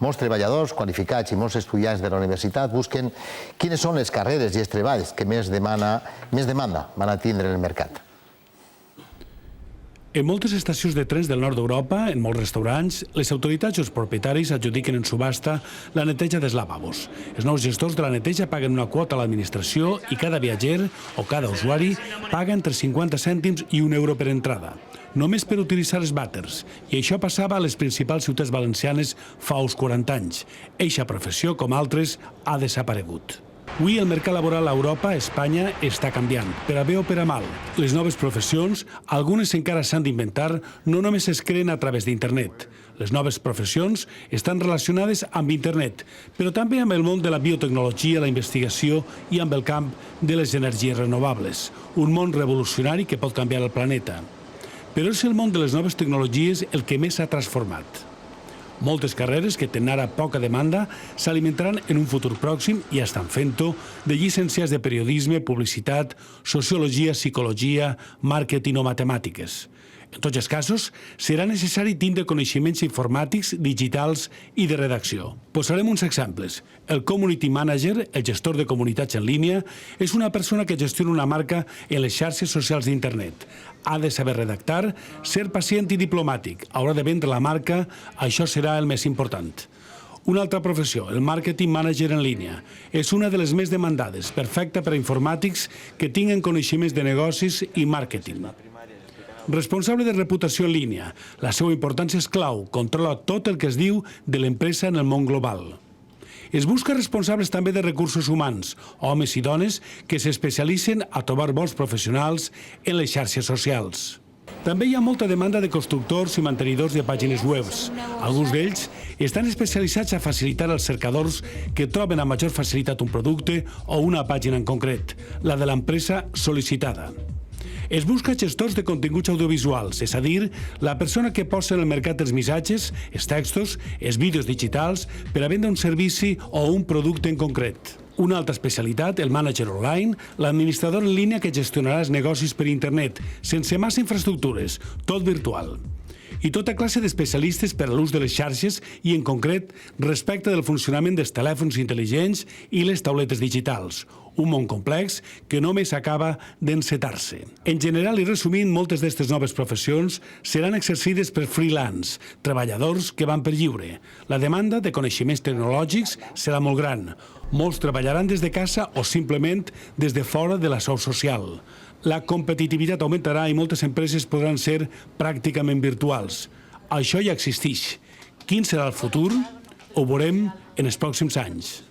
Molts treballadors qualificats i molts estudiants de la universitat busquen quines són les carreres i els treballs que més demanda van a tindre en el mercat. En moltes estacions de trens del nord d'Europa, en molts restaurants, les autoritats o els propietaris adjudiquen en subhasta la neteja dels lavabos. Els nous gestors de la neteja paguen una quota a l'administració i cada viatger o cada usuari paga entre 50 cèntims i €1 per entrada, només per utilitzar els vàters, i això passava a les principals ciutats valencianes fa uns 40 anys. Eixa professió, com altres, ha desaparegut. Avui el mercat laboral a Europa, a Espanya, està canviant, per a bé o per a mal. Les noves professions, algunes encara s'han d'inventar, no només es creen a través d'internet. Les noves professions estan relacionades amb internet, però també amb el món de la biotecnologia, la investigació i amb el camp de les energies renovables. Un món revolucionari que pot canviar el planeta. Però és el món de les noves tecnologies el que més s'ha transformat. Moltes carreres que tenen ara poca demanda s'alimentaran en un futur pròxim, i estan fent-ho, de llicenciats de periodisme, publicitat, sociologia, psicologia, màrqueting o matemàtiques. En tots els casos, serà necessari tindre coneixements informàtics, digitals i de redacció. Posarem uns exemples. El Community Manager, el gestor de comunitats en línia, és una persona que gestiona una marca en les xarxes socials d'internet. Ha de saber redactar, ser pacient i diplomàtic. Haurà de vendre la marca, això serà el més important. Una altra professió, el Marketing Manager en línia, és una de les més demandades, perfecta per a informàtics que tinguen coneixements de negocis i màrqueting. Responsable de reputació en línia. La seva importància és clau, controla tot el que es diu de l'empresa en el món global. Es busca responsables també de recursos humans, homes i dones que s'especialitzen a trobar bons professionals en les xarxes socials. També hi ha molta demanda de constructors i mantenidors de pàgines web. Alguns d'ells estan especialitzats a facilitar als cercadors que troben amb major facilitat un producte o una pàgina en concret, la de l'empresa sol·licitada. Es busca gestors de continguts audiovisuals, és a dir, la persona que posa en el mercat els missatges, els textos, els vídeos digitals per a vendre un servici o un producte en concret. Una altra especialitat, el manager online, l'administrador en línia que gestionarà els negocis per internet, sense massa infraestructures, tot virtual. I tota classe d'especialistes per a l'ús de les xarxes i, en concret, respecte del funcionament dels telèfons intel·ligents i les tauletes digitals. Un món complex que només acaba d'encetar-se. En general i resumint, moltes d'aquestes noves professions seran exercides per freelance, treballadors que van per lliure. La demanda de coneixements tecnològics serà molt gran. Molts treballaran des de casa o simplement des de fora de la seu social. La competitivitat augmentarà i moltes empreses podran ser pràcticament virtuals. Això ja existeix. Quin serà el futur? Ho veurem en els pròxims anys.